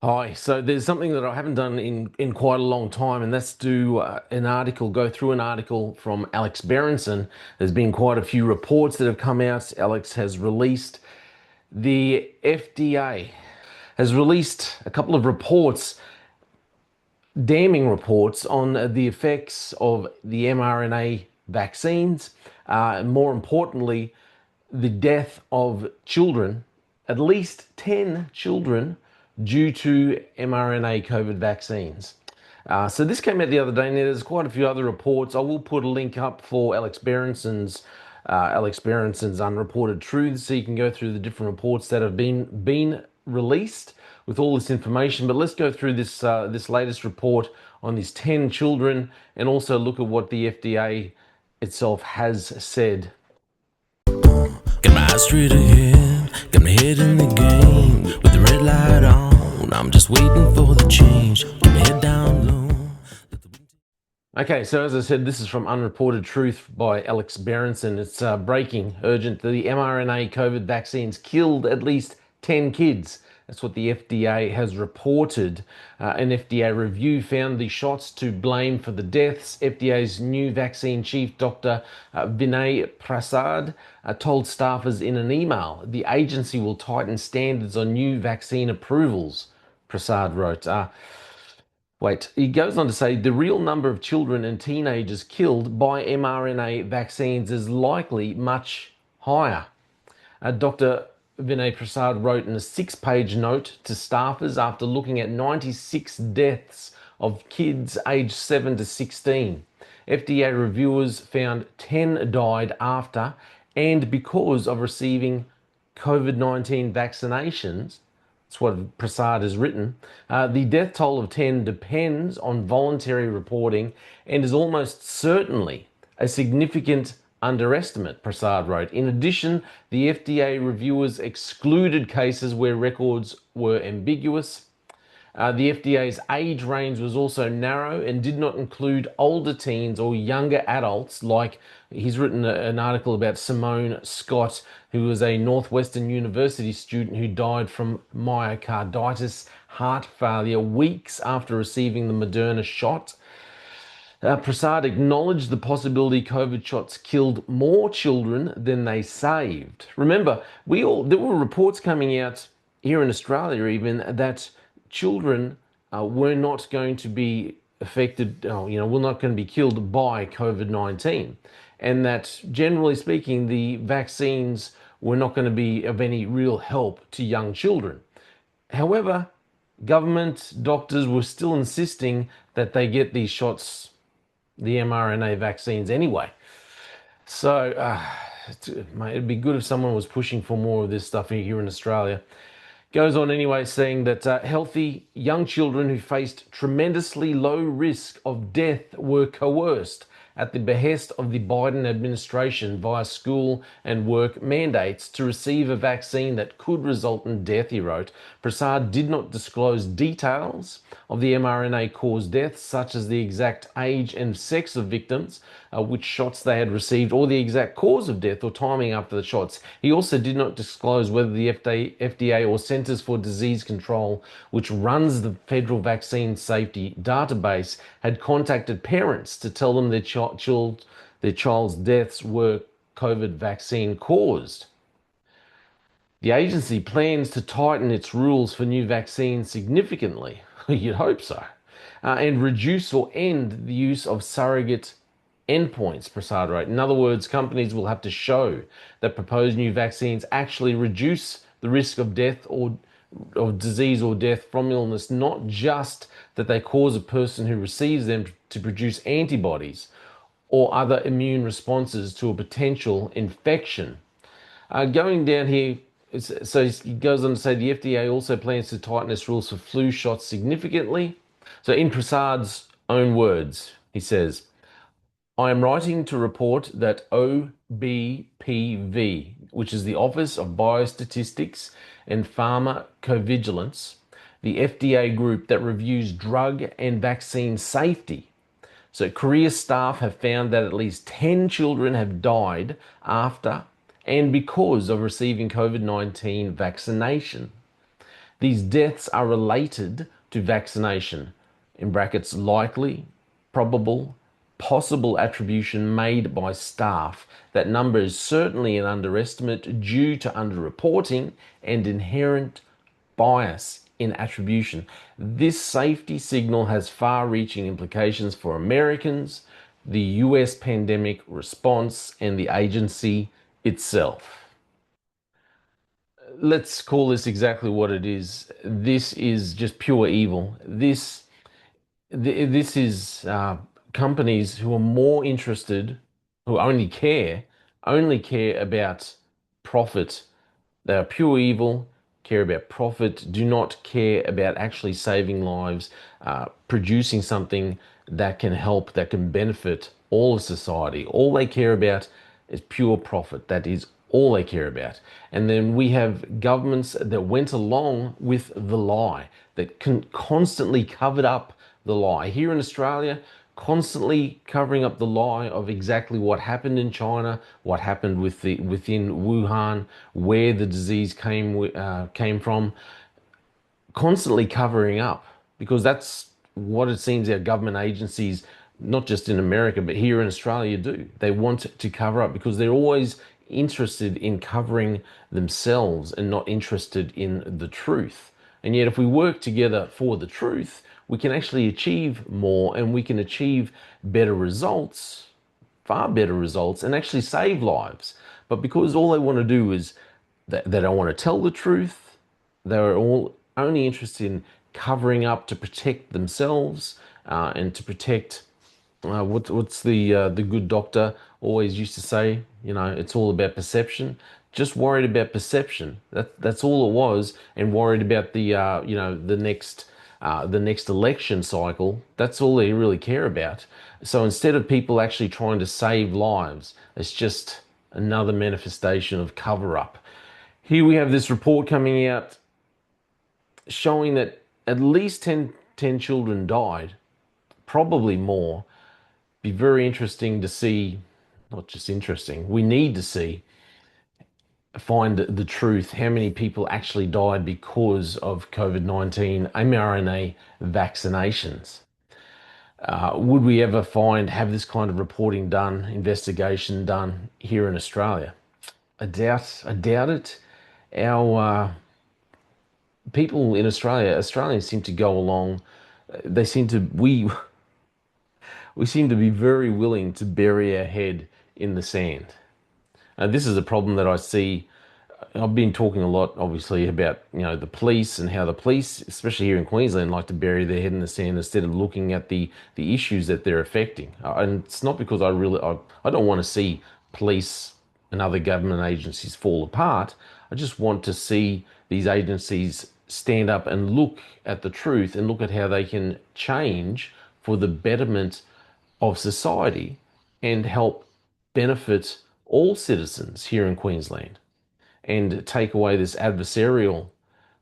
Hi, so there's something that I haven't done in quite a long time, and that's do go through an article from Alex Berenson. There's been quite a few reports that have come out. Alex has released the FDA has released a couple of reports, damning reports on the effects of the mRNA vaccines. More importantly, the death of children, at least 10 children, due to mRNA COVID vaccines. So this came out the other day, and there's quite a few other reports. I will put a link up for Alex Berenson's Unreported Truths, so you can go through the different reports that have been released with all this information. But let's go through this latest report on these 10 children, and also look at what the FDA itself has said. Got my eyes straight ahead, got my head in the game. With the red light on, I'm just waiting for the change. Keep my head down low. Okay, so as I said, this is from Unreported Truth by Alex Berenson. It's breaking, urgent. The mRNA COVID vaccines killed at least 10 kids. That's what the FDA has reported. An FDA review found the shots to blame for the deaths. FDA's new vaccine chief, Dr. Vinay Prasad, told staffers in an email the agency will tighten standards on new vaccine approvals, Prasad wrote. He goes on to say the real number of children and teenagers killed by mRNA vaccines is likely much higher. Dr. Vinay Prasad wrote in a 6-page note to staffers after looking at 96 deaths of kids aged 7 to 16. FDA reviewers found 10 died after and because of receiving COVID-19 vaccinations. That's what Prasad has written. The death toll of 10 depends on voluntary reporting and is almost certainly a significant underestimate, Prasad wrote. In addition, the FDA reviewers excluded cases where records were ambiguous. The FDA's age range was also narrow and did not include older teens or younger adults, like he's written an article about Simone Scott, who was a Northwestern University student who died from myocarditis, heart failure, weeks after receiving the Moderna shot. Prasad acknowledged the possibility COVID shots killed more children than they saved. Remember, there were reports coming out here in Australia even that children were not going to be affected, were not going to be killed by COVID-19, and that generally speaking, the vaccines were not going to be of any real help to young children. However, government doctors were still insisting that they get these shots, the mRNA vaccines anyway. So it'd be good if someone was pushing for more of this stuff here in Australia. Goes on anyway, saying that healthy young children who faced tremendously low risk of death were coerced at the behest of the Biden administration via school and work mandates to receive a vaccine that could result in death, he wrote. Prasad did not disclose details of the mRNA-caused deaths, such as the exact age and sex of victims, which shots they had received, or the exact cause of death or timing after the shots. He also did not disclose whether the FDA or Centers for Disease Control, which runs the federal vaccine safety database, had contacted parents to tell them their child's deaths were COVID vaccine caused. The agency plans to tighten its rules for new vaccines significantly, you'd hope so, and reduce or end the use of surrogate endpoints, Prasad wrote. In other words, companies will have to show that proposed new vaccines actually reduce the risk of death or of disease or death from illness, not just that they cause a person who receives them to produce antibodies or other immune responses to a potential infection. Going down here, so he goes on to say the FDA also plans to tighten its rules for flu shots significantly. So in Prasad's own words, he says, I am writing to report that OBPV, which is the Office of Biostatistics and Pharmacovigilance, the FDA group that reviews drug and vaccine safety. So Korea staff have found that at least 10 children have died after and because of receiving COVID-19 vaccination. These deaths are related to vaccination, in brackets, likely, probable, possible attribution made by staff. That number is certainly an underestimate due to underreporting and inherent bias in attribution. This safety signal has far reaching implications for Americans, the US pandemic response, and the agency itself. Let's call this exactly what it is. This is just pure evil. This is companies who are more interested, who only care about profit. They are pure evil, care about profit, do not care about actually saving lives, producing something that can help, that can benefit all of society. All they care about is pure profit. That is all they care about. And then we have governments that went along with the lie, that constantly covered up the lie. Here in Australia, constantly covering up the lie of exactly what happened in China, what happened within Wuhan, where the disease came from, constantly covering up, because that's what it seems our government agencies, not just in America but here in Australia, do. They want to cover up because they're always interested in covering themselves and not interested in the truth. And yet, if we work together for the truth, we can actually achieve more and we can achieve better results, far better results, and actually save lives. But because all they want to do is they don't want to tell the truth, they're all only interested in covering up to protect themselves and to protect what's the good doctor always used to say, it's all about perception. Just worried about perception. That's all it was, and worried about the next election cycle. That's all they really care about. So instead of people actually trying to save lives, it's just another manifestation of cover up. Here we have this report coming out showing that at least 10 children died, probably more. Be very interesting to see, not just interesting, we need to see, find the truth, how many people actually died because of COVID-19 mRNA vaccinations. Would we ever have this kind of reporting done, investigation done here in Australia? I doubt it. Our people in Australians seem to go along. They seem to we seem to be very willing to bury our head in the sand. This is a problem that I see. I've been talking a lot, obviously, about the police and how the police, especially here in Queensland, like to bury their head in the sand instead of looking at the issues that they're affecting. And it's not because I don't want to see police and other government agencies fall apart. I just want to see these agencies stand up and look at the truth and look at how they can change for the betterment of society and help benefit all citizens here in Queensland and take away this adversarial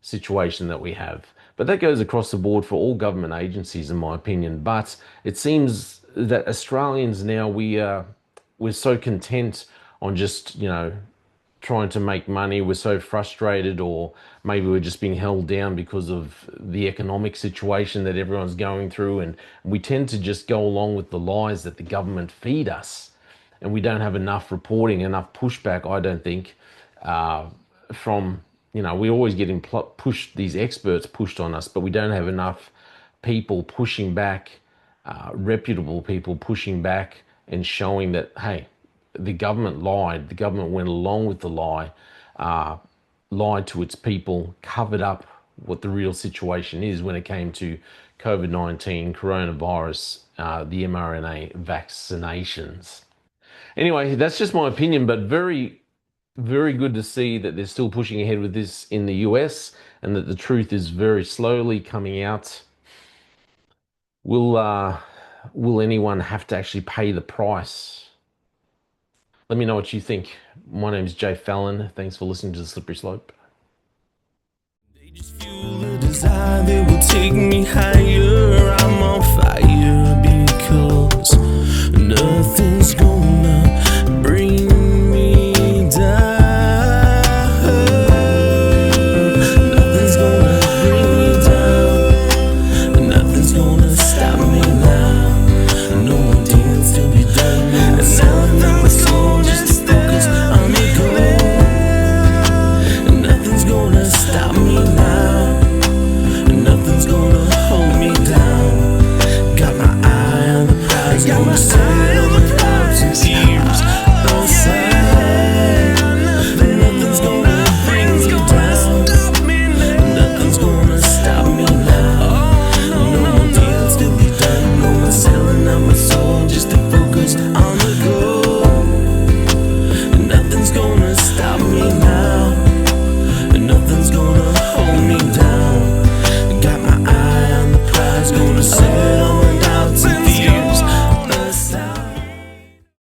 situation that we have. But that goes across the board for all government agencies, in my opinion. But it seems that Australians now, we're so content on just, trying to make money. We're so frustrated, or maybe we're just being held down because of the economic situation that everyone's going through. And we tend to just go along with the lies that the government feed us. And we don't have enough reporting, enough pushback, I don't think, from, we're always getting pushed, these experts pushed on us, but we don't have enough people pushing back, reputable people pushing back and showing that, hey, the government lied. The government went along with the lie, lied to its people, covered up what the real situation is when it came to COVID-19, coronavirus, the mRNA vaccinations. Anyway, that's just my opinion, but very, very good to see that they're still pushing ahead with this in the US and that the truth is very slowly coming out. Will anyone have to actually pay the price? Let me know what you think. My name is Jay Fallon. Thanks for listening to The Slippery Slope. They just fuel a desire that will take me high.